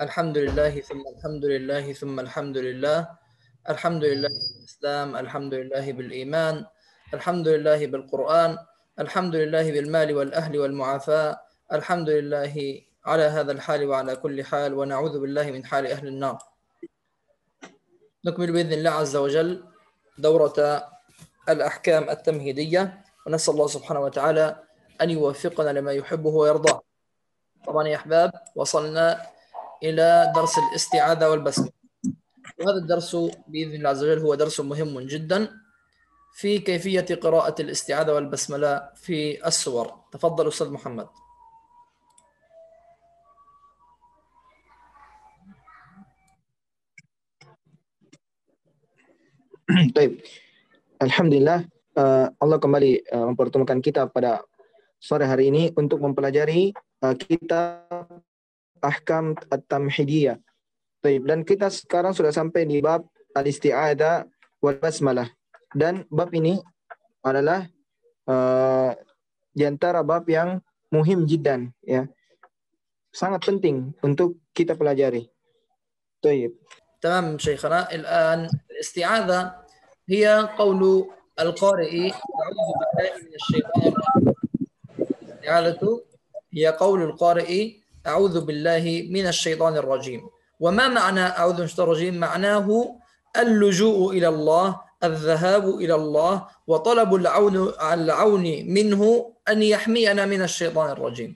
Alhamdulillah thumma alhamdulillah thumma alhamdulillah. Alhamdulillah bil Islam, alhamdulillah bil iman, alhamdulillah bil Quran, alhamdulillah bil mali wal ahli wal mu'afa, alhamdulillah ala hadha al hal wa ala kulli hal wa na'udzu billahi min hali ahli an-nar. نكمل بإذن الله عز وجل دورة الأحكام التمهيدية ونسأل الله سبحانه وتعالى أن يوفقنا لما يحبه ويرضاه. طبعا يا أحباب وصلنا إلى درس الاستعاذة والبسملة، وهذا الدرس بإذن الله عز وجل هو درس مهم جدا في كيفية قراءة الاستعاذة والبسملة في السور. تفضل أستاذ محمد. Baik. Alhamdulillah Allah kembali mempertemukan kita pada sore hari ini untuk mempelajari kitab Ahkam At-Tamhidiyah. Baik, dan kita sekarang sudah sampai di bab Al-Isti'adzah wal Basmalah. Dan bab ini adalah di antara bab yang muhim jiddan, ya. Sangat penting untuk kita pelajari. Baik. تمام شيخنا. الآن الاستعاذة هي قول القارئ أعوذ بالله من الشيطان الرجيم. الاستعاذة هي قول القارئ أعوذ بالله من الشيطان الرجيم. وما معنى أعوذ بالله من الشيطان الرجيم؟ معناه اللجوء إلى الله، الذهاب إلى الله، وطلب العون منه أن يحمينا من الشيطان الرجيم.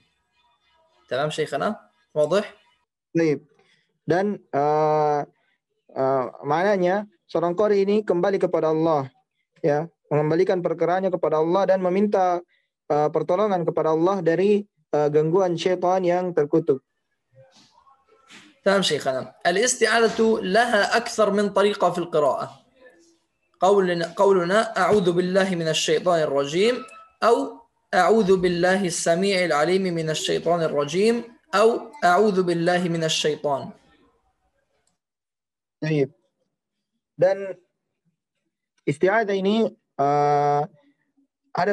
تمام شيخنا؟ واضح؟ Baik. Dan maknanya seorang qari ini kembali kepada Allah, ya, mengembalikan perkaranya kepada Allah dan meminta pertolongan kepada Allah dari gangguan syaitan yang terkutuk. تمام شيخنا. الاستعاذة لها أكثر من طريقة في القراءة. قولنا أعوذ بالله من الشيطان الرجيم، أو أعوذ بالله السميع العليم من الشيطان الرجيم، أو أعوذ بالله من الشيطان. Baik. Dan isti'adzah ini ada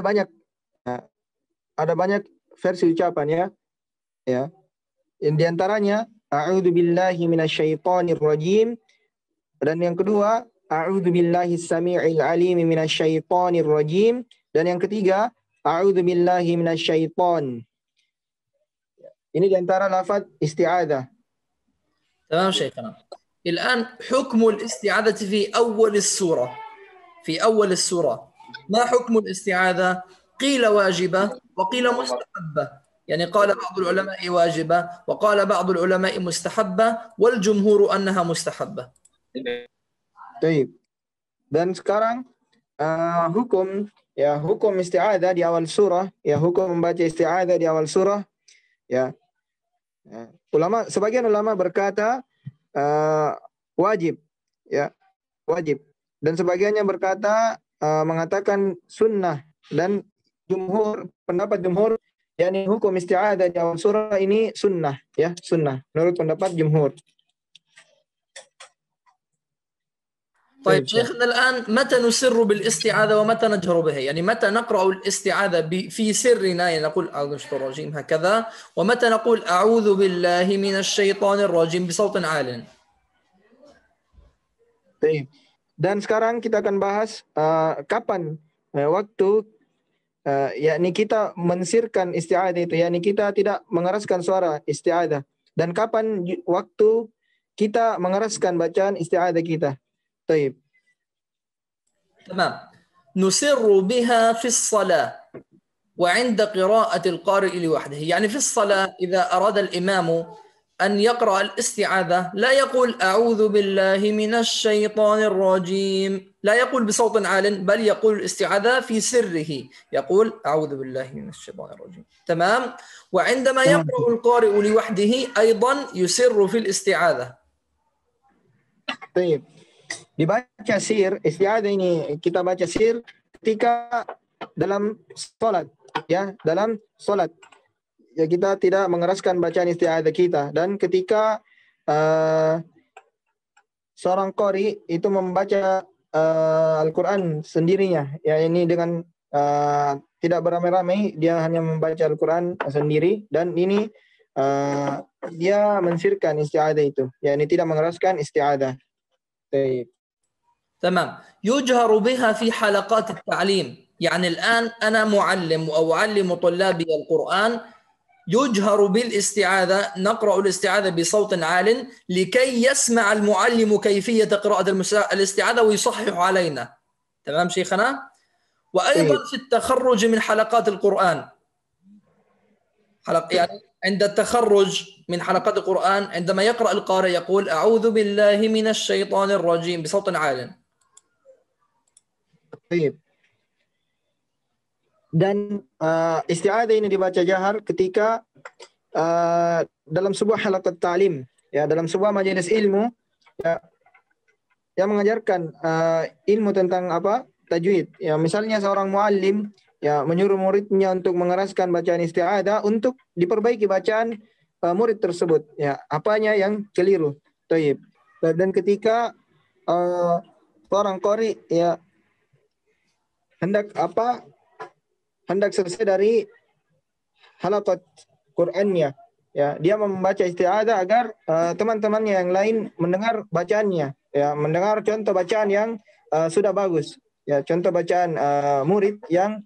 banyak versi ucapannya, ya. Di antaranya a'udzu billahi minasyaitonir rajim, dan yang kedua a'udzu billahi samii'il 'aliim minasyaitonir rajim, dan yang ketiga a'udzu billahi minasyaiton. Ini di antara lafaz isti'adzah. تمام شيخنا. الآن حكم الاستعاذة في أول السورة. ما حكم الاستعاذة؟ قيل واجبة وقيل مستحبة. يعني قال بعض العلماء واجبة وقال بعض العلماء مستحبة والجمهور أنها مستحبة. Baik. Dan sekarang hukum isti'adzah di awal surah, ya, hukum membaca isti'adzah di awal surah, ya. Sebagian ulama berkata wajib, ya, wajib. Dan sebagiannya berkata mengatakan sunnah, dan pendapat jumhur, yakni hukum isti'adzah di awal surah ini sunnah, ya, sunnah menurut pendapat jumhur. طيب شيخنا الآن متى نسر بالاستعاذة ومتى نجهر بها؟ يعني متى نقرأ الاستعاذة في سرنا، يعني نقول أعوذ بالله من الشيطان الرجيم هكذا، ومتى نقول أعوذ بالله من الشيطان الرجيم بصوت عال؟ Baik. Dan sekarang kita akan bahas kapan waktu yakni kita mensirkan isti'adzah itu, yakni kita tidak mengeraskan suara isti'adzah, dan kapan waktu kita mengeraskan bacaan isti'adzah kita. طيب. تمام. نسر بها في الصلاة وعند قراءة القارئ لوحده. يعني في الصلاة إذا أراد الإمام أن يقرأ الاستعاذة لا يقول أعوذ بالله من الشيطان الرجيم، لا يقول بصوت عال، بل يقول الاستعاذة في سره، يقول أعوذ بالله من الشيطان الرجيم. تمام. وعندما يقرأ القارئ لوحده أيضا يسر في الاستعاذة. طيب. Dibaca sir, isti'adzah ini kita baca sir ketika dalam salat, ya, dalam salat. Ya, kita tidak mengeraskan bacaan isti'adzah kita, dan ketika seorang qari itu membaca Al-Qur'an sendirinya, ya, ini dengan tidak beramai-ramai, dia hanya membaca Al-Qur'an sendiri, dan ini dia mensirkan isti'adah itu, yakni tidak mengeraskan isti'adah. تمام. يجهر بها في حلقات التعليم، يعني الآن أنا معلم أو أعلم طلابي القرآن، يجهر بالاستعاذة، نقرأ الاستعاذة بصوت عال لكي يسمع المعلم كيفية قراءة الاستعاذة ويصحح علينا. تمام شيخنا؟ وأيضا في التخرج من حلقات القرآن، يعني عند التخرج من حلقات القرآن عندما يقرأ القارئ يقول أعوذ بالله من الشيطان الرجيم بصوت عال. Dan isti'adah ini dibaca jahar ketika dalam sebuah halakat ta'lim, ya, dalam sebuah majelis ilmu, ya, yang mengajarkan ilmu tentang tajwid. Ya, misalnya seorang muallim ya menyuruh muridnya untuk mengeraskan bacaan isti'adah untuk diperbaiki bacaan murid tersebut. Ya, apanya yang keliru. Taib. Dan ketika seorang qari ya hendak selesai dari halakat Qur'annya, ya, dia membaca isti'adah agar teman-temannya yang lain mendengar bacaannya, ya, mendengar contoh bacaan yang sudah bagus, ya, contoh bacaan murid yang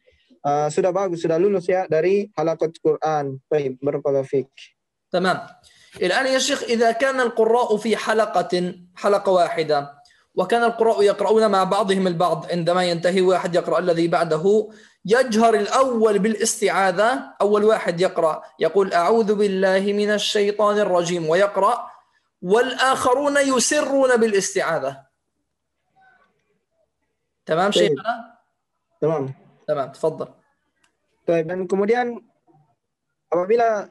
sudah bagus, sudah lulus ya dari halakat Quran. Baik, barakallahu fik. تمام. الآن يا شيخ إذا كان القراء في حلقة واحدة وكان القراء يقرؤون مع بعضهم البعض، عندما ينتهي واحد يقرأ الذي بعده، يجهر الأول بالاستعاذة، أول واحد يقرأ يقول أعوذ بالله من الشيطان الرجيم ويقرأ، والآخرون يسرون بالاستعاذة. تمام شيخنا؟ تمام تفضل. Dan kemudian apabila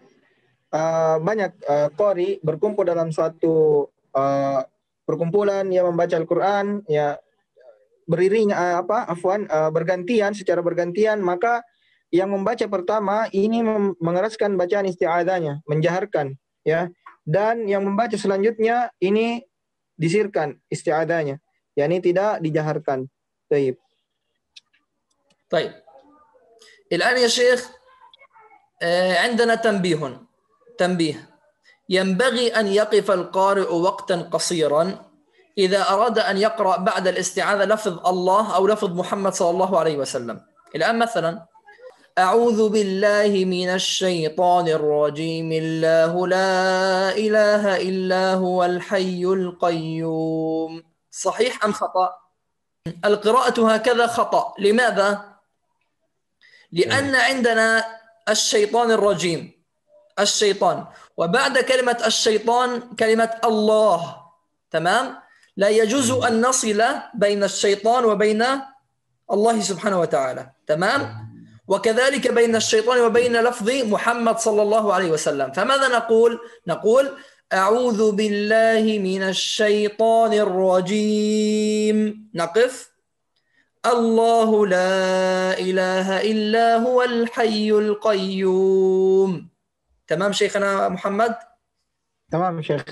banyak qari berkumpul dalam suatu perkumpulan yang membaca Al-Quran, ya, beriring bergantian, secara bergantian, maka yang membaca pertama ini mengeraskan bacaan isti'adahnya, menjaharkan, ya, dan yang membaca selanjutnya ini disirkan isti'adahnya, yakni tidak dijaharkan. Baik. الآن يا شيخ عندنا تنبيه، ينبغي أن يقف القارئ وقتا قصيرا إذا أراد أن يقرأ بعد الاستعاذة لفظ الله أو لفظ محمد صلى الله عليه وسلم. الآن مثلا أعوذ بالله من الشيطان الرجيم الله لا إله إلا هو الحي القيوم، صحيح أم خطأ؟ القراءة هكذا خطأ. لماذا؟ لأن عندنا الشيطان الرجيم، الشيطان، وبعد كلمة الشيطان كلمة الله. تمام؟ لا يجوز أن نصل بين الشيطان وبين الله سبحانه وتعالى. تمام؟ وكذلك بين الشيطان وبين لفظ محمد صلى الله عليه وسلم. فماذا نقول؟ نقول أعوذ بالله من الشيطان الرجيم، نقف، الله لا إله إلا هو الحي القيوم. تمام شيخنا محمد؟ تمام شيخ.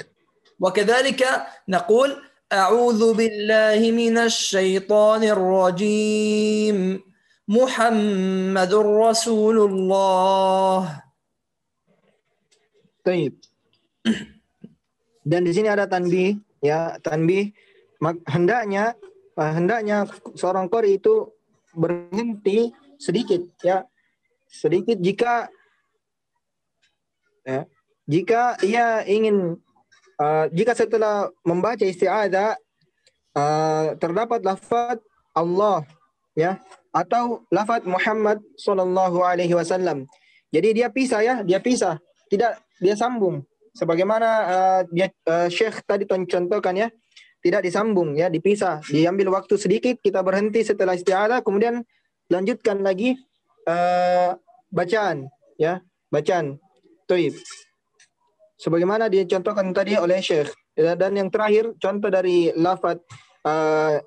وكذلك نقول أعوذ بالله من الشيطان الرجيم محمد رسول الله. Baik. Dan di sini ada tanbih, ya, tanbih, hendaknya seorang qari itu berhenti sedikit, ya, sedikit jika ia ingin jika setelah membaca isti'adah terdapat lafaz Allah, ya, atau lafaz Muhammad sallallahu alaihi wasallam. Jadi dia pisah, tidak dia sambung sebagaimana Syekh tadi contohkan, ya. Tidak disambung, ya, dipisah, diambil waktu sedikit, kita berhenti setelah isti'adah, kemudian lanjutkan lagi bacaan, ya, bacaan. Taib. Sebagaimana dicontohkan tadi oleh Syekh. Dan yang terakhir contoh dari lafaz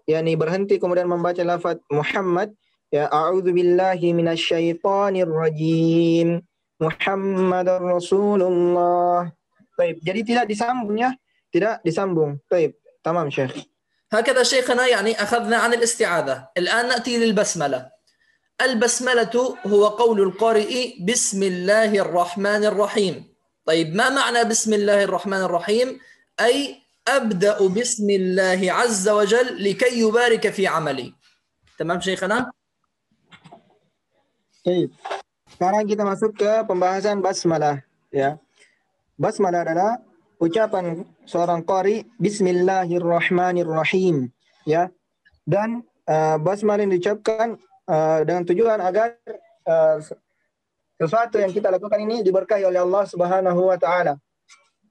yakni berhenti kemudian membaca lafaz Muhammad, ya, a'udzubillahi minasyaitonir rajim Muhammadar Rasulullah. Taib. Jadi tidak disambung, ya, tidak disambung. Taib. تمام شيخ. هكذا شيخنا، يعني أخذنا عن الاستعاذة. الآن نأتي للبسملة. البسملة هو قول القارئ بسم الله الرحمن الرحيم. طيب ما معنى بسم الله الرحمن الرحيم؟ أي أبدأ بسم الله عز وجل لكي يبارك في عملي. تمام شيخنا؟ Baik. Sekarang kita masuk ke pembahasan basmalah, ya. Basmalah adalah ucapan seorang qari Bismillahirrahmanirrahim, ya. Dan basmalah yang diucapkan dengan tujuan agar sesuatu yang kita lakukan ini diberkahi oleh Allah Subhanahu wa taala.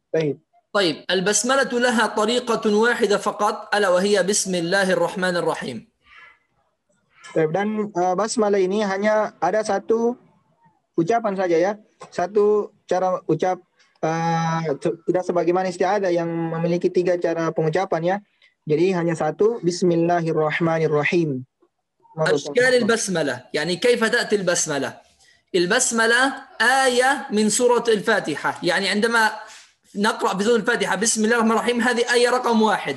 Baik. طيب البسملة لها طريقة واحدة فقط ألا وهي بسم الله الرحمن الرحيم. Dan basmalah ini hanya ada satu ucapan saja, ya. Satu cara ucap, tidak sebagaimana isti'adzah yang memiliki 3 cara pengucapan, ya. Jadi hanya satu, Bismillahirrahmanirrahim. أشكال البسملة يعني كيف تأتي البسملة؟ البسملة آية من سورة الفاتحة، يعني عندما نقرأ في سورة الفاتحة بسم الله الرحمن الرحيم هذه آية رقم 1.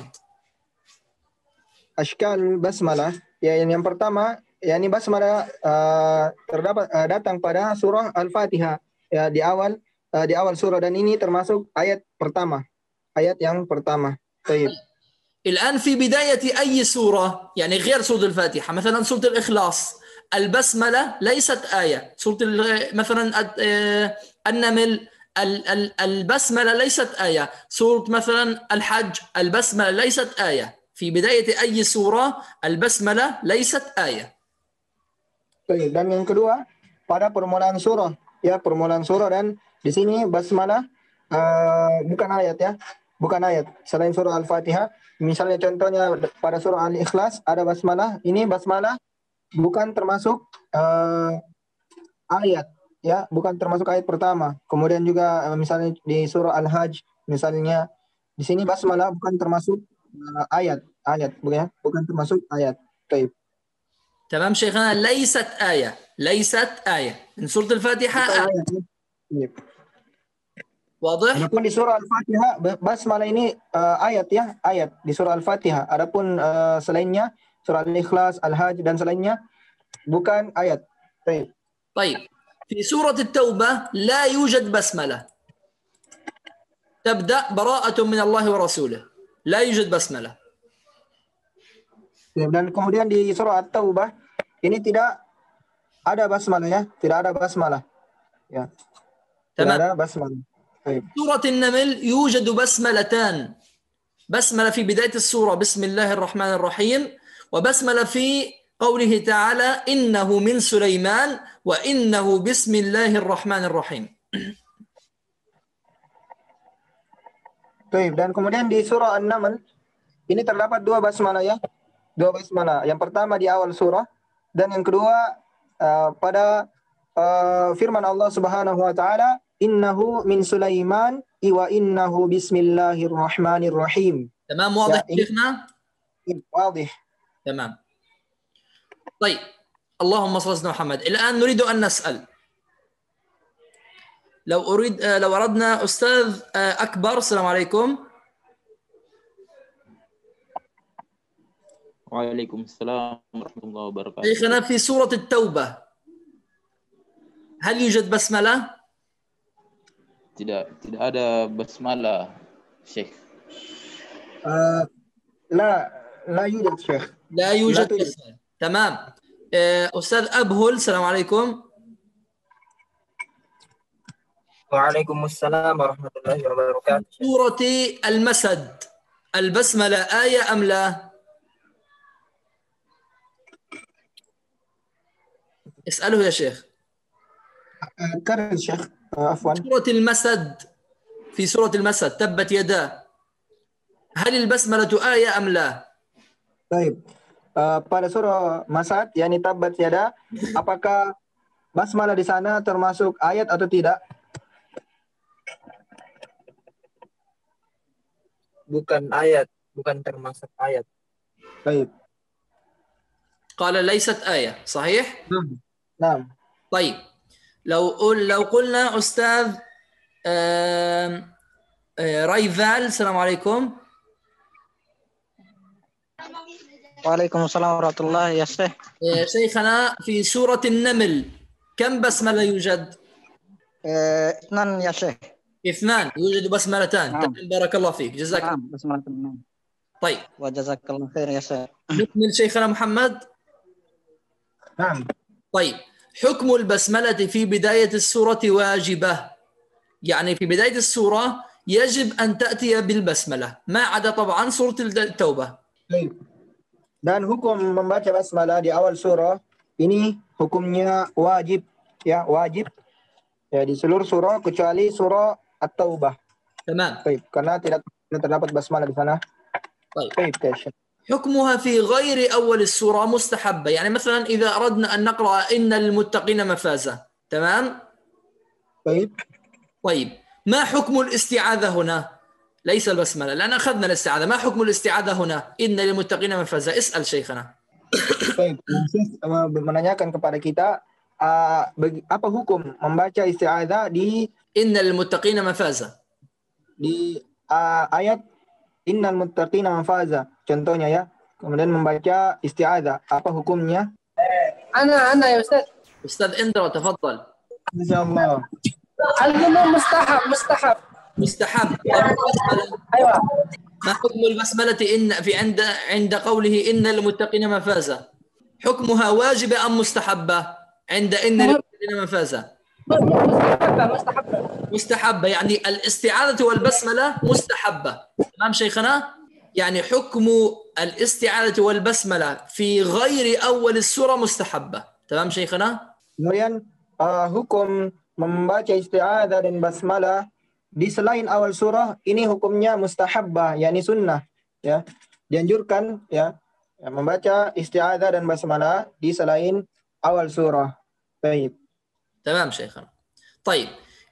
Ashkal basmalah, ya, yang pertama, yakni basmalah terdapat datang pada surah Al-Fatihah, ya, di awal surah, dan ini termasuk ayat pertama, ayat yang pertama. Baik. الآن في بداية أي سورة يعني غير سورة الفاتحة مثلا سورة الإخلاص البسملة ليست آية، سورة مثلا النمل البسملة ليست آية، سورة مثلا الحج البسملة ليست آية. في بداية أي سورة البسملة ليست آية. Baik, dan yang kedua pada permulaan surah, ya, permulaan surah, dan di sini basmalah bukan ayat, ya, bukan ayat. Selain surah Al-Fatihah, misalnya contohnya pada surah Al-Ikhlas ada basmalah. Ini basmalah bukan termasuk ayat, ya, bukan termasuk ayat pertama. Kemudian juga misalnya di surah Al-Hajj, misalnya di sini basmalah bukan termasuk ayat, bukan termasuk ayat. Baik. تمام شيخنا، ليست آية، ليست آية من سورة الفاتحة آية. واضح؟ Adapun di surah Al-Fatihah basmalah ini ayat, ya, ayat di surah Al-Fatihah. Adapun selainnya surah Al-Ikhlas, Al-Hajj dan selainnya bukan ayat. Baik. طيب في سورة التوبة لا يوجد بسملة، تبدأ براءة من الله ورسوله، لا يوجد بسملة. Dan kemudian di surah At-Taubah ini tidak ada basmalah, ya, tidak ada basmalah, ya. Tidak ada basmalah. Baik. سورة النمل يوجد بسملتان، بسملة في بداية السورة بسم الله الرحمن الرحيم، وبسملة في قوله تعالى إنه من سليمان وإنه بسم الله الرحمن الرحيم. Baik, dan kemudian di surah An-Naml ini terdapat 2 basmalah, ya. 2 basmalah. Yang pertama di awal surah, dan yang kedua pada firman Allah Subhanahu wa taala, innahu min Sulaiman wa innahu bismillahirrahmanirrahim. تمام واضح ya, شيخنا؟ واضح. تمام. طيب اللهم صل على محمد. الآن نريد أن نسأل، لو أردنا أستاذ أكبر. السلام عليكم. وعليكم السلام ورحمة الله وبركاته. شيخنا في سورة التوبة هل يوجد بسملة؟ Tidak ada basmalah, Syekh. لا يوجد شيخ. لا يوجد بسملة. تمام. أستاذ أبهل السلام عليكم. وعليكم السلام ورحمة الله وبركاته. سورة المسد البسملة آية أم لا؟ اسأله يا شيخ. كرر الشيخ، عفوا. سورة المسد، في سورة المسد تبت يدا، هل البسملة آية أم لا؟ Baik. Pada surah Masad, yakni Tabbat Yada, apakah basmalah di sana termasuk ayat atau tidak? Bukan ayat, bukan termasuk ayat. Baik. قال ليست آية، صحيح؟ نعم. طيب لو قلنا أستاذ رايفال السلام عليكم. وعليكم السلام ورحمة الله يا شيخ. شيخنا في سورة النمل كم بسملة يوجد؟ 2 يا شيخ. اثنان يوجد بسملتان. نعم. تمام بارك الله فيك جزاك الله. نعم بسملة. نعم. طيب وجزاك الله خير يا شيخ. نكمل شيخنا محمد. نعم. طيب حكم البسملة في بداية السورة واجبة، يعني في بداية السورة يجب أن تأتي بالبسملة ما عدا طبعا سورة التوبة. Baik. Dan hukum membaca basmalah di awal surah ini hukumnya wajib, ya, wajib ya di seluruh surah kecuali surah At-Taubah. تمام. Baik, karena tidak terdapat basmalah di sana. طيب Baik, Syekh. حكمها في غير أول السورة مستحبة، يعني مثلا إذا أردنا أن نقرأ إن للمتقين مفازة. تمام. Baik. طيب ما حكم الاستعاذة هنا؟ ليس البسملة لأن أخذنا الاستعاذة. ما حكم الاستعاذة هنا؟ إن للمتقين مفازة. اسأل شيخنا. Baik, Syekh menanyakan kepada kita apa hukum membaca isti'adzah di إن للمتقين مفازة. ayat innal muttaqina mafaza contohnya ya. Kemudian membaca isti'adzah, apa hukumnya? أنا يا أستاذ. أستاذ إندرا تفضل. Insyaallah. الجنون مستحب. مستحب. أيوة. ما حكم البسملة إن في عند قوله إن للمتقين مفازة؟ حكمها واجبة أم مستحبة؟ عند إن للمتقين مفازة مستحبة، يعني الاستعاذة والبسملة مستحبة. تمام شيخنا؟ يعني حكم الاستعاذة والبسملة في غير أول السورة مستحبة. تمام شيخنا؟ Kemudian hukum membaca isti'adzah dan basmalah di selain awal surah ini hukumnya mustahabbah, yakni sunnah, ya. Dianjurkan ya, membaca isti'adzah dan basmalah di selain awal surah. Baik. تمام شيخنا. طيب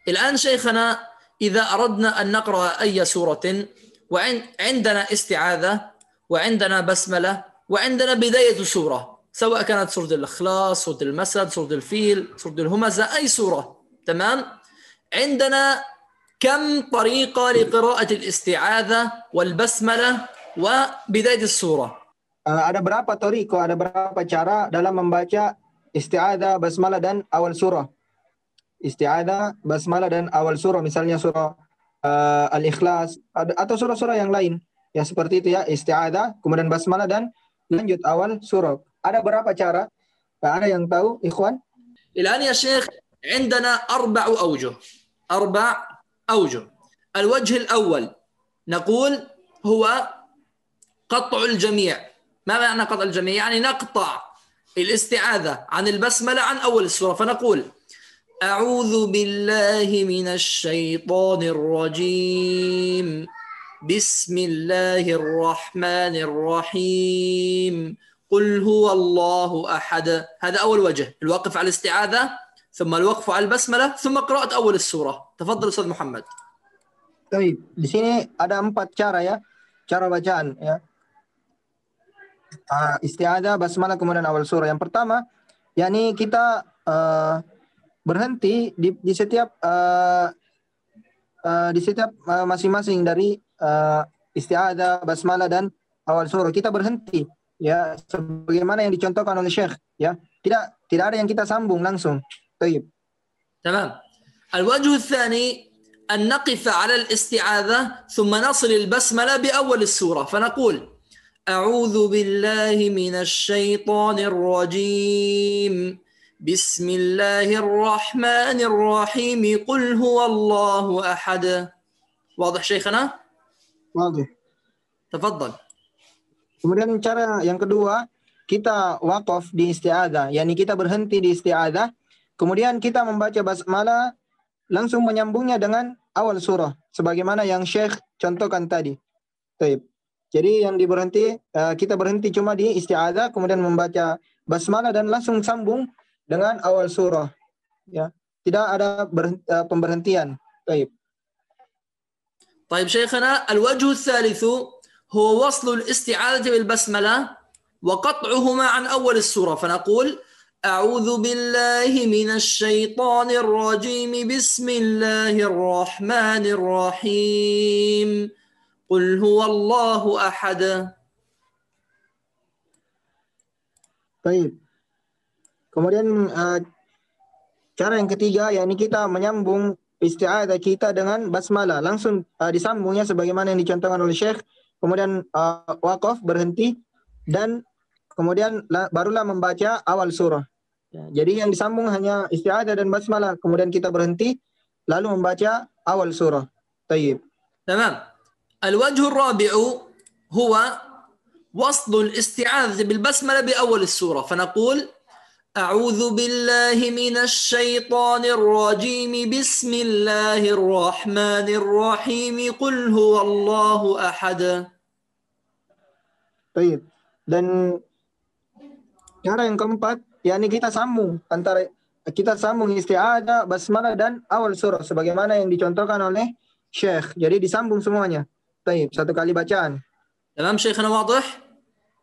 الآن شيخنا إذا أردنا أن نقرأ أي سورة وعندنا استعاذة وعندنا بسملة وعندنا بداية سورة، سواء كانت سورة الإخلاص، سورة المسد، سورة الفيل، سورة الهمزة، أي سورة. تمام. عندنا كم طريقة لقراءة الاستعاذة والبسملة وبداية السورة؟ Ada berapa tariqah, ada berapa cara dalam membaca isti'adzah, basmalah dan awal surah. Isti'adzah, basmalah dan awal surah, misalnya surah Al-Ikhlas atau surah-surah yang lain. Ya seperti itu ya, isti'adzah, kemudian basmalah dan lanjut awal surah. Ada berapa cara? Ada yang tahu, ikhwan? الآن يا شيخ عندنا 4 أوجه. 4 أوجه. الوجه الأول نقول هو قطع الجميع. ما معنى قطع الجميع؟ يعني نقطع الاستعاذة عن البسملة عن أول السورة، فنقول أعوذ بالله من الشيطان الرجيم بسم الله الرحمن الرحيم قل هو الله أحد. هذا أول وجه، الوقف على الاستعاذة ثم الوقف على البسملة ثم قراءة أول السورة. تفضل أستاذ محمد. Baik, di sini ada 4 cara ya, cara bacaan ya. Isti'adzah, basmalah, kemudian awal surah. Yang pertama, yakni kita berhenti di setiap masing-masing dari isti'adzah, basmalah dan awal surah. Kita berhenti ya, sebagaimana yang dicontohkan oleh Syekh ya. Tidak ada yang kita sambung langsung. Baik. تمام. الوجه الثاني أن نقف على الاستعاذة ثم نصل البسملة بأول السورة، فنقول أعوذ بالله من الشيطان الرجيم بسم الله الرحمن الرحيم قل هو الله أحد. واضح شيخنا؟ Waduh. تفضل. Kemudian cara yang kedua, kita waqaf di isti'adzah, yakni kita berhenti di isti'adzah, kemudian kita membaca basmalah langsung menyambungnya dengan awal surah sebagaimana yang Syekh contohkan tadi. Baik. Jadi yang kita berhenti cuma di isti'adzah, kemudian membaca basmalah dan langsung sambung dengan awal surah. Ya, tidak ada pemberhentian. Baik. طيب شيخنا الوجه الثالث هو وصل الاستعاذة بالبسملة وقطعهما عن أول السورة، فنقول أعوذ بالله من الشيطان الرجيم بسم الله الرحمن الرحيم قل هو الله أحد. Baik. Kemudian cara yang ketiga, yakni kita menyambung isti'adzah kita dengan basmalah. Langsung disambungnya sebagaimana yang dicontohkan oleh Syekh. Kemudian waqaf, berhenti, dan kemudian barulah membaca awal surah. Jadi yang disambung hanya isti'adzah dan basmalah. Kemudian kita berhenti, lalu membaca awal surah. Tayyib. تمام. الوجه الرابع هو وصل الاستعاذة بالبسملة بأول السورة، فنقول أعوذ بالله من الشيطان الرجيم بسم الله الرحمن الرحيم قل هو الله أحد. Tayyib. Dan cara yang keempat, yakni kita sambung isti'adzah, basmalah dan awal surah sebagaimana yang dicontohkan oleh Syekh. Jadi disambung semuanya. Tayyib, satu kali bacaan. تمام شيخنا، واضح؟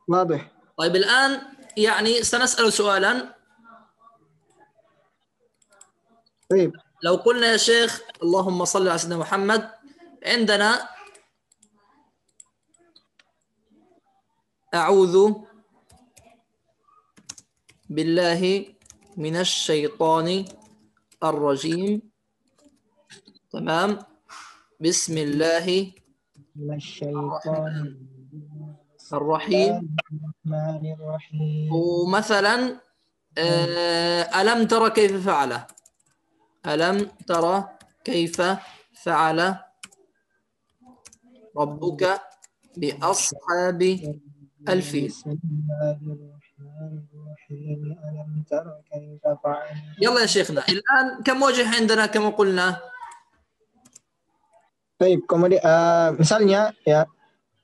واضح. طيب الآن يعني سنسأل سؤالا. طيب. لو قلنا يا شيخ اللهم صل على سيدنا محمد، عندنا أعوذ بالله من الشيطان الرجيم، تمام، بسم الله من الشيطان الرحيم، ومثلا ألم ترى كيف فعل، ألم ترى كيف فعل ربك بأصحاب الفيل. يلا يا شيخنا، الآن كم وجه عندنا كما قلنا؟ Baik, kemudian misalnya ya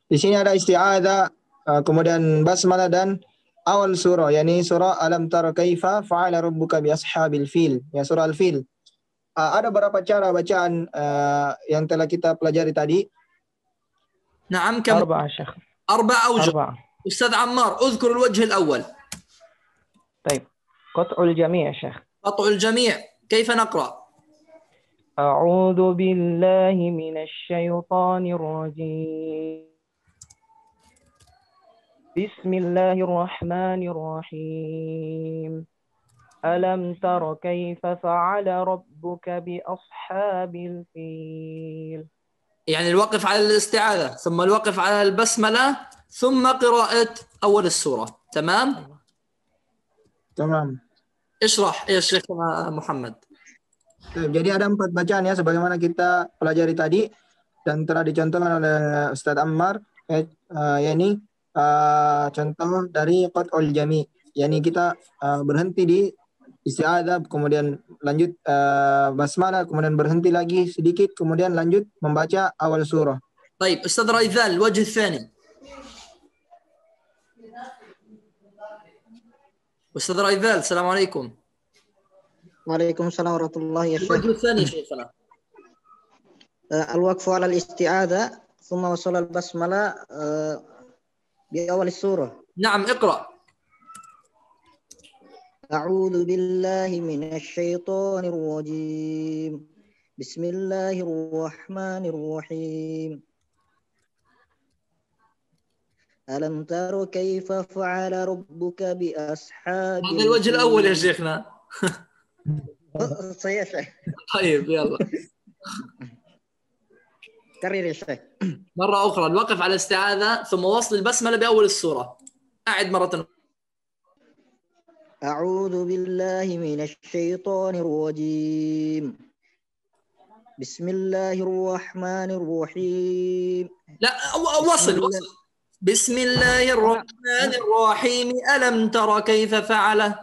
di sini ada isti'adzah, kemudian basmalah dan awal surah, yakni surah Alam Tara Kaifa Fa'ala Rabbuka bi Ashabil Fil, ya surah Al-Fil. Ada beberapa cara bacaan yang telah kita pelajari tadi. نعم، كم؟ أربع أوجه. أستاذ عمار، اذكر الوجه الأول. طيب، قطع الجميع يا شيخ. قطع الجميع، كيف نقرأ؟ أعوذ بالله من الشيطان الرجيم بسم الله الرحمن الرحيم ألم تر كيف فعل ربك بأصحاب الفيل. يعني الوقف على الاستعاذة، ثم الوقف على البسملة، ثم قراءة أول السورة. تمام؟ تمام. اشرح يا شيخ محمد. Jadi ada 4 bacaan ya sebagaimana kita pelajari tadi dan telah dicontohkan oleh Ustadz Ammar, yakni contoh dari qat'ul jami', yakni kita berhenti di isti'adzah, kemudian lanjut basmalah, kemudian berhenti lagi sedikit, kemudian lanjut membaca awal surah. طيب أستاذ رايفال، الوجه الثاني. أستاذ رايفال، السلام عليكم. وعليكم السلام ورحمة الله يا شيخ. الوجه الثاني شيخنا. الوقف على الاستعاذة ثم وصل البسملة بأول السورة. نعم، اقرأ. أعوذ بالله من الشيطان الرجيم بسم الله الرحمن الرحيم ألم تر كيف فعل ربك بأصحاب الفيل. هذا الوجه الأول يا شيخنا. صحيح شيخ. طيب يلا كرر يا شيخ. مرة أخرى، الوقف على الاستعاذة ثم وصل البسملة بأول السورة. أعد مرة. أعوذ بالله من الشيطان الرجيم بسم الله الرحمن الرحيم. لا، وصل. بسم الله الرحمن الرحيم ألم تر كيف فعل.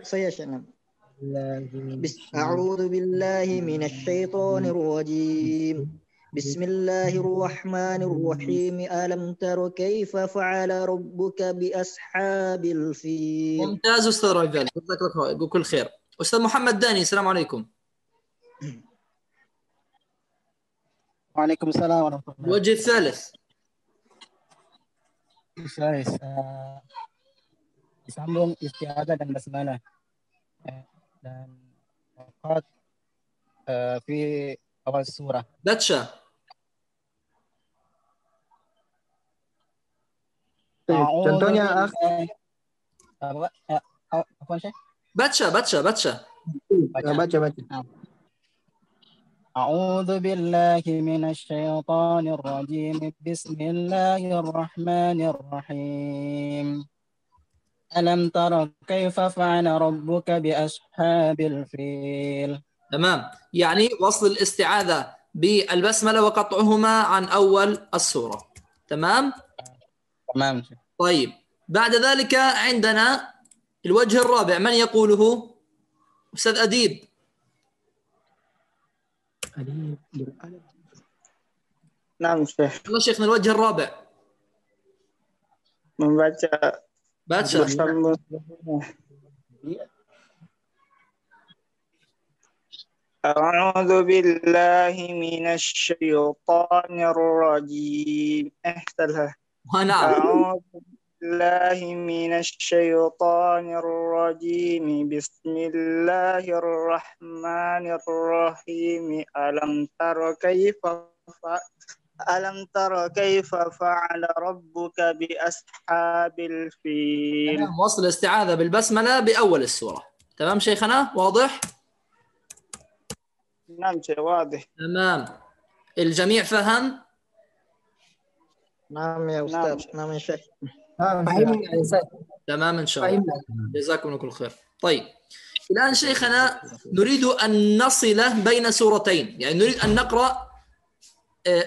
سيشنم. أعوذ بالله من الشيطان الرجيم بسم الله الرحمن الرحيم ألم تر كيف فعل ربك بأصحاب الفيل. ممتاز أستاذ رجال، جزاك الله كل خير. أستاذ محمد داني، السلام عليكم. وعليكم السلام ورحمة الله. الوجه الثالث. Disambung isti'adzah dan basmalah dan waqat fi awal surah. باتشا. Contohnya apa Syekh? باتشا. Baca. أعوذ بالله من الشيطان الرجيم بسم الله الرحمن الرحيم ألم تر كيف فعل ربك بأصحاب الفيل. تمام، يعني وصل الاستعاذة بالبسملة وقطعهما عن أول السورة. تمام؟ تمام. طيب، بعد ذلك عندنا الوجه الرابع، من يقوله؟ أستاذ أديب. نعم شيخ. الله شيخنا، الوجه الرابع. Membaca baca. bersambung. أعوذ بالله من الشيطان الرجيم. نعم. أعوذ بالله من الشيطان الرجيم بسم الله الرحمن الرحيم ألم تر كيف فعل ربك بأصحاب الفيل. تمام، وصل الاستعاذة بالبسملة بأول السورة. تمام شيخنا، واضح؟ نعم شيخ، واضح. تمام، الجميع فهم؟ نعم يا أستاذ. نعم يا شيخ. فهمنا يا أستاذ. تمام إن شاء الله. فهمنا. جزاكم الله كل خير. طيب، الآن شيخنا نريد أن نصل بين سورتين، يعني نريد أن نقرأ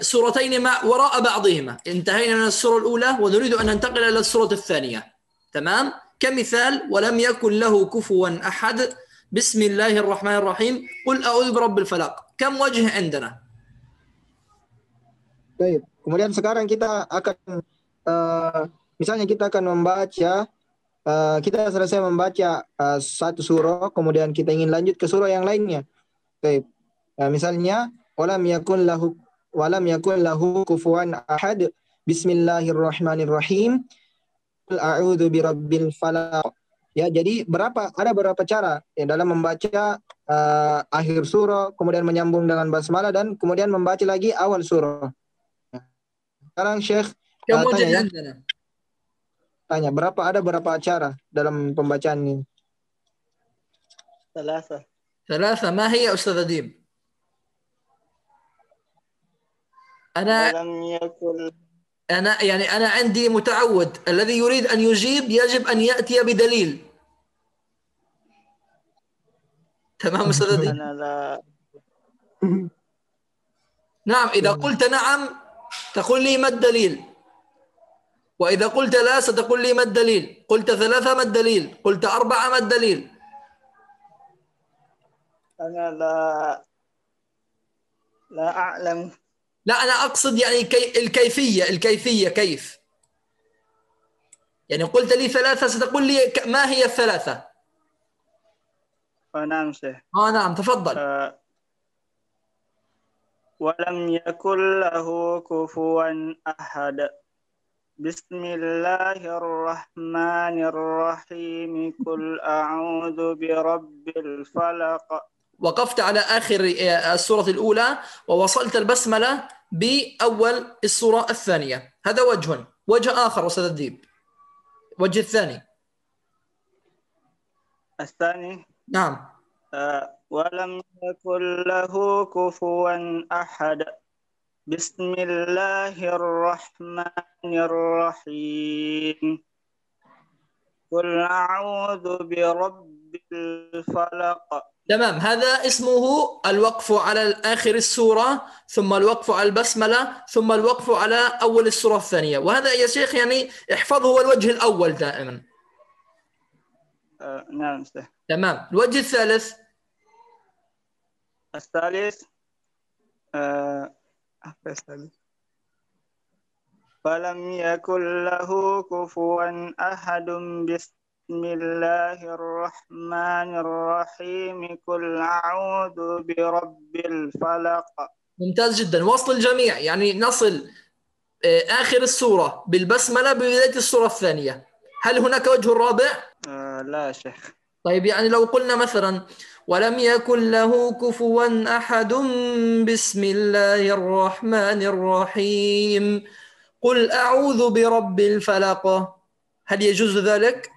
سورتين وراء بعضهما. انتهينا من السورة الأولى ونريد أن ننتقل إلى السورة الثانية. تمام؟ كمثال: ولم يكن له كفوا أحد، بسم الله الرحمن الرحيم، قل أعوذ برب الفلق. كم وجه عندنا؟ Baik. Kemudian sekarang kita akan misalnya kita akan membaca kita selesai membaca satu surah, kemudian kita ingin lanjut ke surah yang lainnya. Baik. Misalnya walam yakun lahu kufuwan ahad, bismillahirrahmanirrahim, qul a'udzu birabbil falaq. Ya, jadi ada berapa cara ya dalam membaca akhir surah, kemudian menyambung dengan basmalah dan kemudian membaca lagi awal surah. Sekarang Syekh tanya ada berapa cara dalam pembacaan ini? ثلاثة. ما هي أستاذ أديب؟ أنا عندي متعود الذي يريد أن يجيب يجب أن يأتي بدليل. تمام أستاذ أديب؟ نعم، إذا قلت نعم تقول لي ما الدليل، وإذا قلت لا ستقول لي ما الدليل، قلت 3 ما الدليل، قلت 4 ما الدليل. أنا لا أعلم. لا، أنا أقصد يعني الكيفية كيف؟ يعني قلت لي 3 ستقول لي ما هي ال3؟ نعم شيخ. نعم، تفضل. ولم يكن له كفوا أحد، بسم الله الرحمن الرحيم، قل أعوذ برب الفلق. وقفت على آخر السورة الأولى ووصلت البسملة بأول السورة الثانية. هذا وجه آخر أستاذ الديب. وجه الثاني نعم. ولم يكن له كفوا أحد، بسم الله الرحمن الرحيم، قل أعوذ برب الفلق. تمام، هذا اسمه الوقف على آخر السورة، ثم الوقف على البسملة، ثم الوقف على أول السورة الثانية. وهذا يا شيخ يعني احفظه، هو الوجه الأول دائما. نعم. تمام، الوجه الثالث. فلم يكن له كفوا أحد، بسم الله الرحمن الرحيم، قل أعوذ برب الفلق. ممتاز جدا، وصل الجميع، يعني نصل آخر السورة بالبسملة ببداية السورة الثانية. هل هناك وجه رابع؟ لا شيخ. طيب، يعني لو قلنا مثلا ولم يكن له كفوا أحد، بسم الله الرحمن الرحيم، قل أعوذ برب الفلق، هل يجوز ذلك؟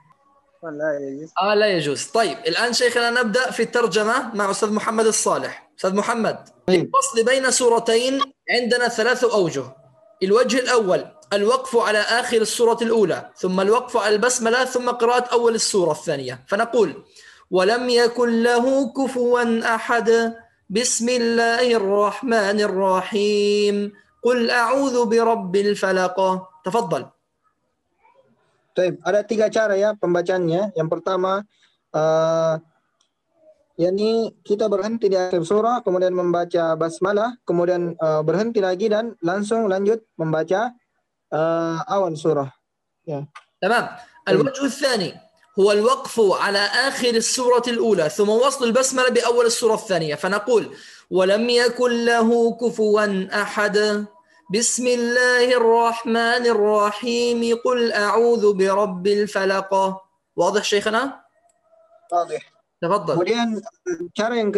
ولا يجوز. لا يجوز. طيب الآن شيخنا نبدأ في الترجمة مع أستاذ محمد الصالح. أستاذ محمد، الفصل بين سورتين عندنا 3 أوجه. الوجه الأول الوقف على آخر السورة الأولى، ثم الوقف على البسملة، ثم قراءة أول السورة الثانية. فنقول ولم يكن له كفوا أحد بسم الله الرحمن الرحيم قل أعوذ برب الفلق. تفضل. Baik, ada 3 cara ya pembacaannya. Yang pertama, yakni kita berhenti di akhir surah, kemudian membaca basmalah, kemudian berhenti lagi dan langsung lanjut membaca awal surah. Ya. تمام. الوجه الثاني هو الوقف على آخر السورة الأولى ثم وصل البسملة بأول السورة الثانية. فنقول ولم يكن له كفوا أحد بسم الله الرحمن الرحيم قل أعوذ برب الفلق. واضح شيخنا؟ واضح. تفضل. Kemudian cara yang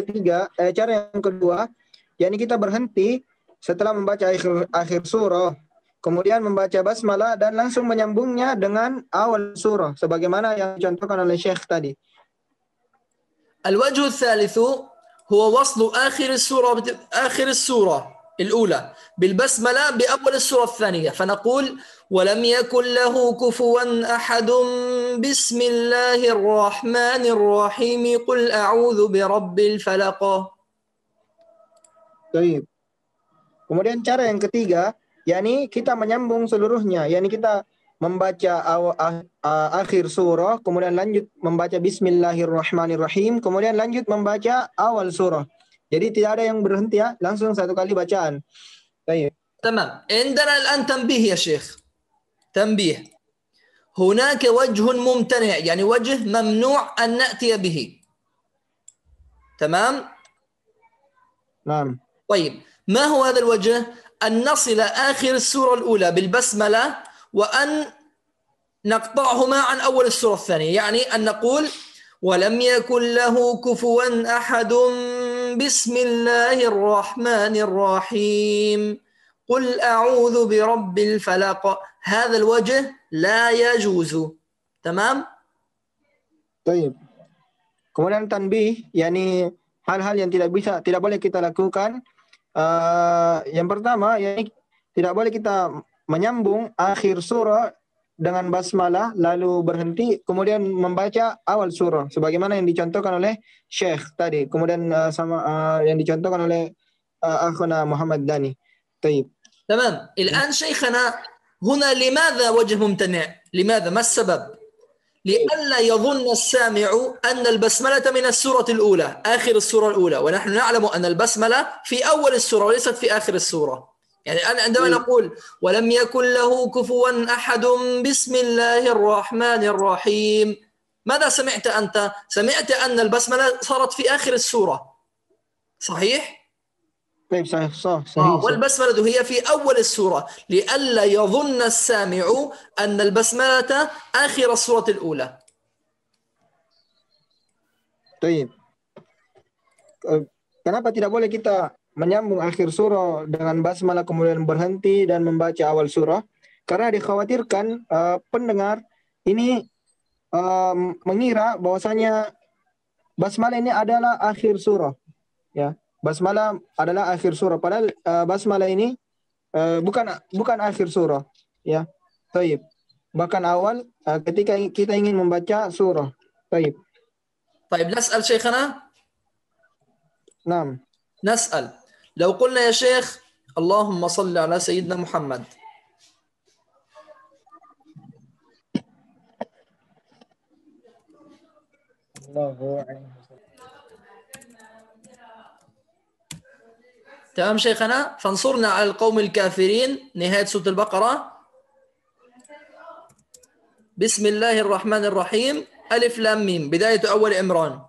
kedua, yakni kita berhenti setelah membaca akhir surah, kemudian membaca basmalah dan langsung menyambungnya dengan awal surah sebagaimana yang dicontohkan oleh Syekh tadi. الوجه الثالث هو وصل آخر السورة الأولى بالبسملة بأول السورة الثانية. فنقول ولم يكن له كفوا أحد بسم الله الرحمن الرحيم قل أعوذ برب الفلق. Baik. Kemudian cara yang ketiga, yakni kita menyambung seluruhnya, yakni kita membaca akhir surah, kemudian lanjut membaca Bismillahirrahmanirrahim, kemudian lanjut membaca awal surah. Jadi tidak ada yang berhenti ya, langsung satu kali bacaan. Baik. تمام. عندنا الآن تنبيه يا شيخ. تنبيه. هناك وجه ممتنع، يعني وجه ممنوع أن نأتي به. تمام؟ نعم. طيب ما هو هذا الوجه؟ أن نصل آخر السورة الأولى بالبسملة وأن نقطعهما عن أول السورة الثانية. يعني أن نقول ولم يكن له كفوا أحد بسم الله الرحمن الرحيم قل أعوذ برب الفلق. هذا الوجه لا يجوز. تمام؟ طيب. Kemudian tanbih, yakni hal-hal yang tidak boleh kita lakukan. Yang pertama, yakni tidak boleh kita menyambung akhir surah dengan basmalah lalu berhenti kemudian membaca awal surah sebagaimana yang dicontohkan oleh Syekh tadi, kemudian yang dicontohkan oleh akhuna Muhammad Dani. طيب. تمام. الآن شيخنا هنا لماذا وجه ممتنع؟ لماذا؟ ما السبب؟ لئلا يظن السامع أن البسملة من السورة الأولى آخر السورة الأولى، ونحن نعلم أن البسملة في أول السورة وليست في آخر السورة. يعني الآن عندما نقول ولم يكن له كفوا أحد بسم الله الرحمن الرحيم، ماذا سمعت أنت؟ سمعت أن البسملة صارت في آخر السورة، صحيح؟ طيب صحيح. والبسملة هي في أول السورة لئلا يظن السامع أن البسملة آخر السورة الأولى. طيب. Kenapa tidak boleh kita menyambung akhir surah dengan basmalah kemudian berhenti dan membaca awal surah? Karena dikhawatirkan pendengar ini mengira bahwasanya basmalah ini adalah akhir surah, ya. Basmalah adalah akhir surah, padahal basmalah ini bukan akhir surah, ya. Baik. Bahkan awal ketika kita ingin membaca surah. Baik. طيب نسأل شيخنا. نعم. نسأل لو قلنا يا شيخ اللهم صل على سيدنا محمد، تمام شيخنا، فانصرنا على القوم الكافرين نهاية سورة البقرة، بسم الله الرحمن الرحيم ألف لام ميم بداية أول عمران.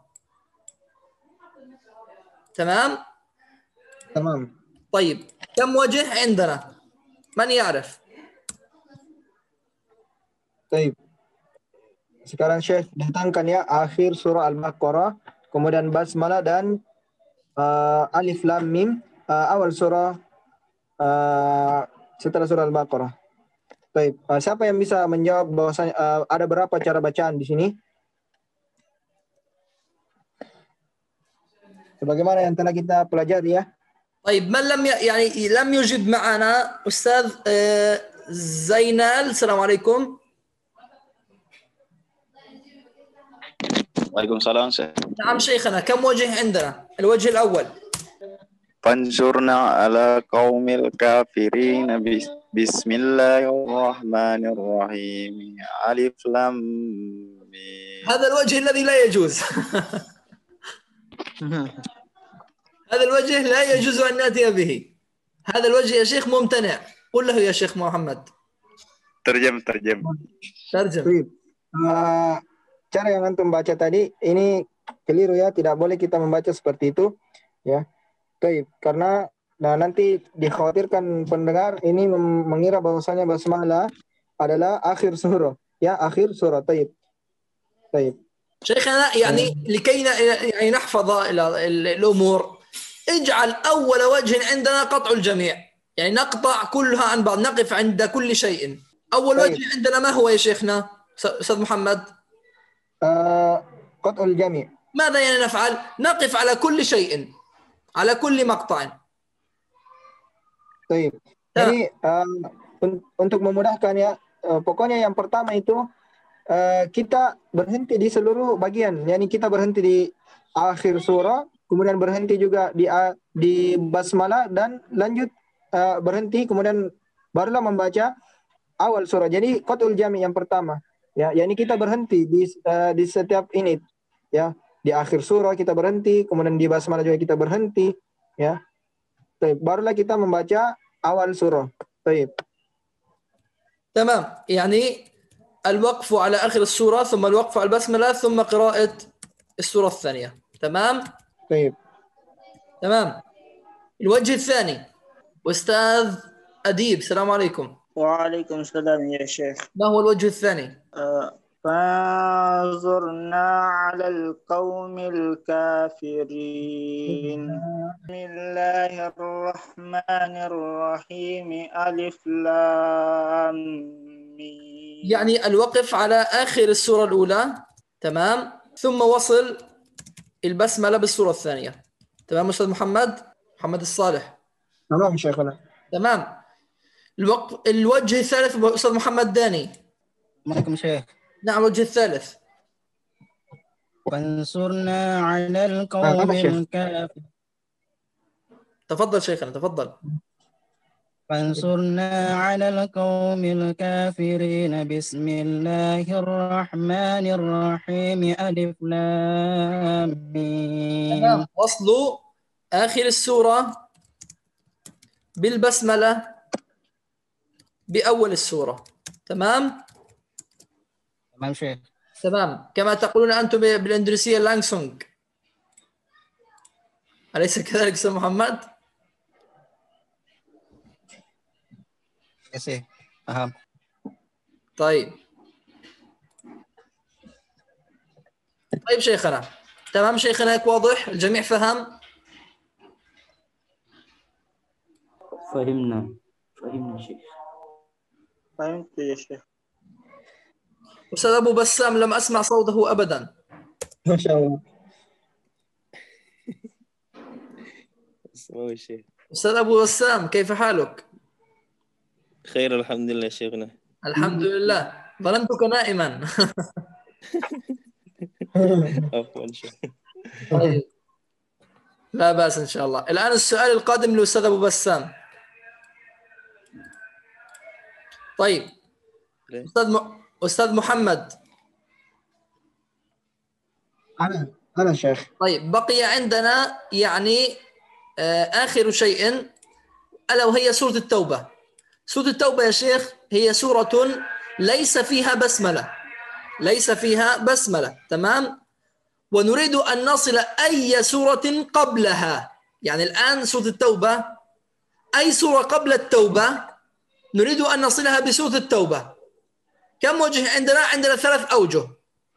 تمام؟ تمام. طيب كم وجه عندنا؟ من يعرف؟ طيب. Sekarang Syekh datangkan ya akhir surah Al-Baqarah, kemudian basmalah dan alif lam mim awal surah setelah surah Al-Baqarah. Baik, siapa yang bisa menjawab bahwasanya ada berapa cara bacaan di sini? sebagaimana yang telah kita pelajari ya. طيب من يعني لم يجب معنا أستاذ زينال. السلام عليكم. وعليكم السلام شيخ. نعم شيخنا، كم وجه عندنا؟ الوجه الأول فانصرنا على قوم الكافرين بسم الله الرحمن الرحيم ألف لام ميم. هذا الوجه الذي لا يجوز. هذا الوجه لا يجوز أن نأتي به. هذا الوجه يا شيخ ممتنع. قل له يا شيخ محمد. ترجم. Cara yang antum baca tadi ini keliru ya, tidak boleh kita membaca seperti itu ya. Baik, karena nanti dikhawatirkan pendengar ini mengira bahwasanya basmalah adalah akhir surah ya, akhir surah. Baik. شيخنا يعني لكي يعني نحفظ الأمور اجعل أول وجه عندنا قطع الجميع، يعني نقطع كلها عن بعض، نقف عند كل شيء. أول وجه عندنا ما هو يا شيخنا أستاذ محمد؟ قطع الجميع. ماذا يعني نفعل؟ نقف على كل شيء، على كل مقطع. طيب. Jadi untuk memudahkan ya, pokoknya yang pertama itu kita berhenti di seluruh bagian, yakni kita berhenti di akhir surah, kemudian berhenti juga di basmalah dan lanjut berhenti, kemudian barulah membaca awal surah. Jadi qatul jami yang pertama ya, yakni kita berhenti di setiap ini ya, di akhir surah kita berhenti, kemudian di basmalah juga kita berhenti ya. Barulah kita membaca awal surah. تمام، يعني الوقف على آخر السورة ثم الوقف على البسملة ثم قراءة السورة الثانية. تمام؟ تمام. الوجه الثاني أستاذ أديب. السلام عليكم. وعليكم السلام يا شيخ. ما هو الوجه الثاني؟ فانظرنا على القوم الكافرين بسم الله الرحمن الرحيم ألف لام ميم. يعني الوقف على آخر السورة الأولى، تمام، ثم وصل البسملة بالسورة الثانية. تمام أستاذ محمد الصالح؟ تمام شيخنا. تمام. الوجه الثالث أستاذ محمد داني. معكم شيخ. نعم الوجه الثالث. فانصرنا على القوم الكافرين. تفضل شيخنا تفضل. فانصرنا على القوم الكافرين بسم الله الرحمن الرحيم ألف لام ميم. وصل آخر السورة بالبسملة بأول السورة. تمام؟ تمام شيخ. تمام، كما تقولون أنتم بالإندونيسية لانغسونغ، أليس كذلك أستاذ محمد؟ يس أهم. طيب شيخنا، تمام شيخنا، هيك واضح الجميع فهم؟ فهمنا شيخ. فهمت يا شيخ. أستاذ أبو بسام لم أسمع صوته أبدا. ما شاء الله. أستاذ أبو بسام كيف حالك؟ خير الحمد لله شيخنا. الحمد لله، ظننتك نائما. عفوا شيخ. طيب لا بأس إن شاء الله. الآن السؤال القادم للأستاذ أبو بسام. طيب أستاذ محمد. أنا شيخ. طيب بقي عندنا يعني آخر شيء ألا وهي سورة التوبة. سورة التوبة يا شيخ هي سورة ليس فيها بسملة، تمام؟ ونريد أن نصل أي سورة قبلها، يعني الآن سورة التوبة أي سورة قبل التوبة نريد أن نصلها بسورة التوبة. كم وجه عندنا؟ عندنا 3 أوجه.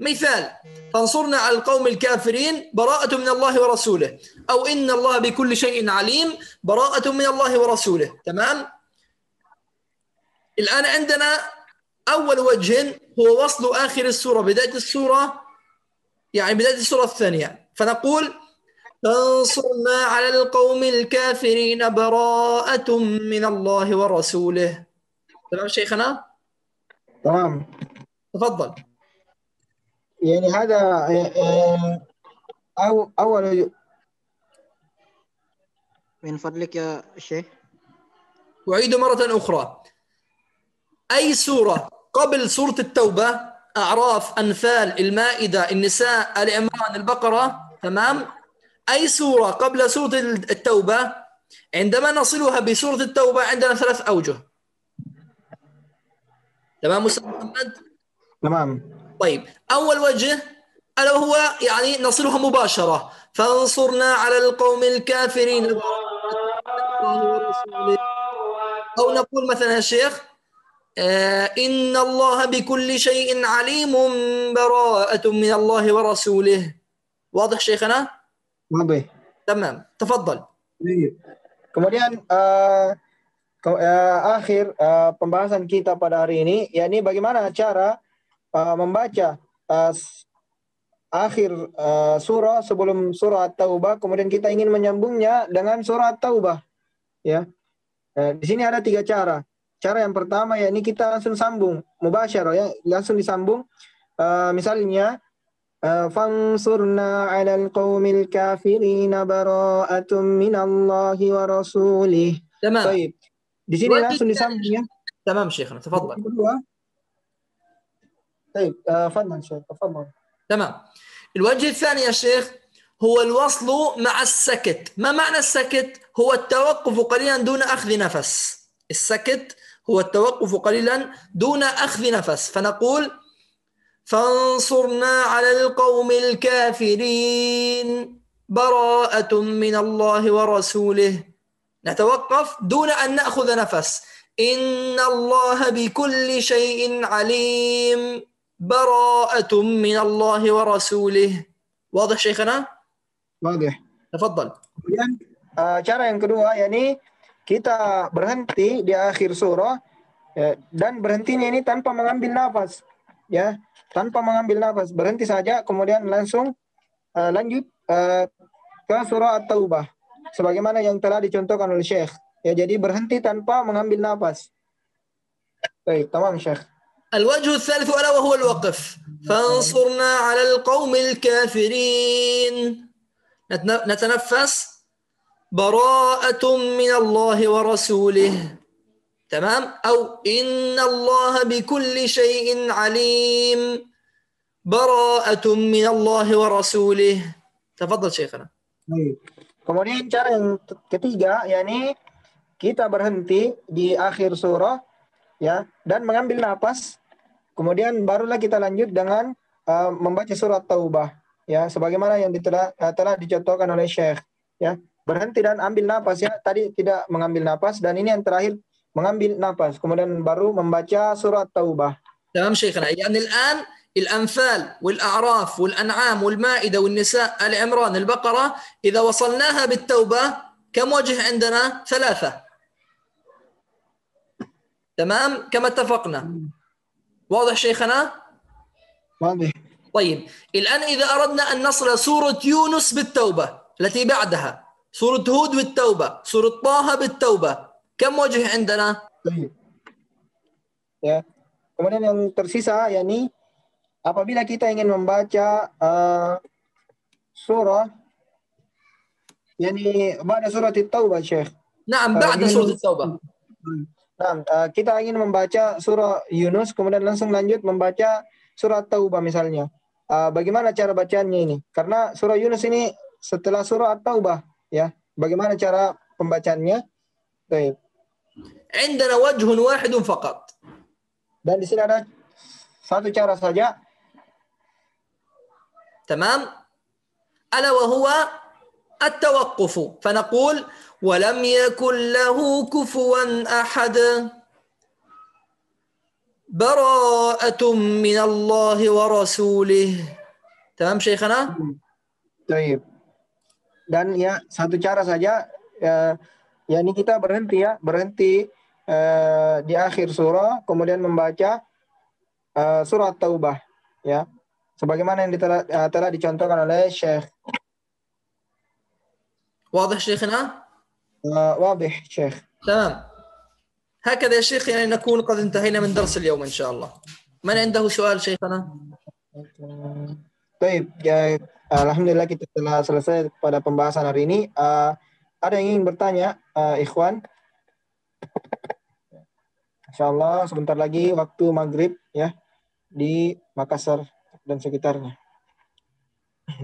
مثال: فانصرنا على القوم الكافرين براءة من الله ورسوله، أو إن الله بكل شيء عليم براءة من الله ورسوله. تمام؟ الآن عندنا أول وجه هو وصل آخر السورة بداية السورة، يعني بداية السورة الثانية، فنقول فانصرنا على القوم الكافرين براءة من الله ورسوله. تمام شيخنا؟ تمام. تفضل. يعني هذا أول. من فضلك يا شيخ. أعيد مرة أخرى. أي سورة قبل سورة التوبة، أعراف، أنفال، المائدة، النساء، آل عمران، البقرة، تمام؟ أي سورة قبل سورة التوبة عندما نصلها بسورة التوبة عندنا 3 أوجه. تمام أستاذ محمد؟ تمام. طيب، أول وجه ألا وهو يعني نصلها مباشرة، فانصرنا على القوم الكافرين الله ورسوله. أو نقول مثلا يا شيخ إن الله بكل شيء عليم براءة من الله ورسوله. واضح شيخنا؟ واضح. تمام، تفضل. Kemudian akhir pembahasan kita pada hari ini, yakni bagaimana cara membaca akhir surah sebelum surah At-Taubah, kemudian kita ingin menyambungnya dengan surah At-Taubah. Ya, di sini ada 3 cara. Cara yang pertama yakni kita langsung sambung, mubasyarah, ya, langsung disambung. Misalnya, fansurna 'alal qaumil kafirin bara'atun minallahi wa rasulih. تمام. Baik. Di sini langsung disambung ya. تمام شيخنا، تفضل. طيب تفضل شيخ، تفضل. تمام. الوجه الثاني يا شيخ هو الوصل مع السكت. ما معنى السكت؟ هو التوقف قليلا دون أخذ نفس. السكت هو التوقف قليلا دون أخذ نفس، فنقول فانصرنا على القوم الكافرين براءة من الله ورسوله. نتوقف دون أن نأخذ نفس. إن الله بكل شيء عليم براءة من الله ورسوله. واضح شيخنا؟ واضح. تفضل. Kemudian cara yang kedua yakni kita berhenti di akhir surah, ya, dan berhentinya ini tanpa mengambil nafas, ya, tanpa mengambil nafas, berhenti saja kemudian langsung lanjut ke surah At-Taubah sebagaimana yang telah dicontohkan oleh Syekh. Ya, jadi berhenti tanpa mengambil nafas. Baik, tamam Syekh. الوجه الثالث ألا وهو الوقف. فانصرنا على القوم الكافرين. نتنفس براءة من الله ورسوله. تمام؟ أو إن الله بكل شيء عليم براءة من الله ورسوله. تفضل شيخنا. Kemudian cara yang ketiga yakni kita berhenti di akhir surah, ya, dan mengambil napas, kemudian barulah kita lanjut dengan membaca surat Taubah, ya, sebagaimana yang telah dicontohkan oleh Syekh, ya, berhenti dan ambil napas, ya, tadi tidak mengambil napas dan ini yang terakhir mengambil napas, kemudian baru membaca surat Taubah. تمام شيخنا. يعني الآن الأنفال والأعراف والأنعام والمائدة والنساء آل عمران البقرة إذا وصلناها بالتوبة كم وجه عندنا؟ 3. تمام كما اتفقنا. واضح شيخنا؟ واضح. طيب الآن إذا أردنا أن نصل سورة يونس بالتوبة التي بعدها، سورة هود بالتوبة، سورة طه بالتوبة، كم وجه عندنا؟ طيب. Ya. Kemudian yang tersisa yakni apabila kita ingin membaca surah yakni pada surat At-Taubah Syekh. نعم بعد سورة التوبة. Nah, kita ingin membaca surah Yunus kemudian langsung lanjut membaca surah Taubah misalnya. Bagaimana cara bacaannya ini? Karena surah Yunus ini setelah surah At-Taubah, ya. Bagaimana cara pembacaannya? Baik. عندنا وجه واحد فقط. Dan di sini ada satu cara saja. تمام. ألا وهو التوقف. فنقول ولم يكن له كفوا أحد براءة من الله ورسوله. تمام شيخنا؟ Baik. Dan ya satu cara saja, yakni kita berhenti di akhir surah kemudian membaca surat Taubah, ya, sebagaimana yang telah dicontohkan oleh Syekh. واضح شيخنا؟ واضح شيخ. تمام. هكذا يا شيخ يعني نكون قد انتهينا من درس اليوم إن شاء الله. من عنده سؤال شيخنا؟ Baik, ya, alhamdulillah kita telah selesai pada pembahasan hari ini. Ada yang ingin bertanya, ikhwan? Insyaallah sebentar lagi waktu maghrib ya di Makassar dan sekitarnya.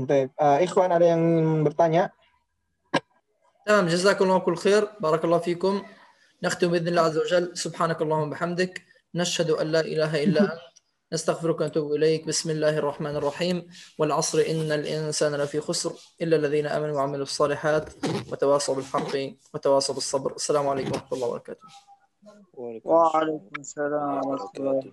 Baik, ikhwan ada yang bertanya? تمام. جزاكم الله كل خير. بارك الله فيكم. نختم بإذن الله عز وجل. سبحانك اللهم وبحمدك نشهد أن لا إله إلا أنت نستغفرك ونتوب إليك. بسم الله الرحمن الرحيم. والعصر إن الإنسان لفي خسر إلا الذين آمنوا وعملوا الصالحات وتواصوا بالحق وتواصوا بالصبر. السلام عليكم ورحمة الله وبركاته. وعليكم السلام ورحمة الله.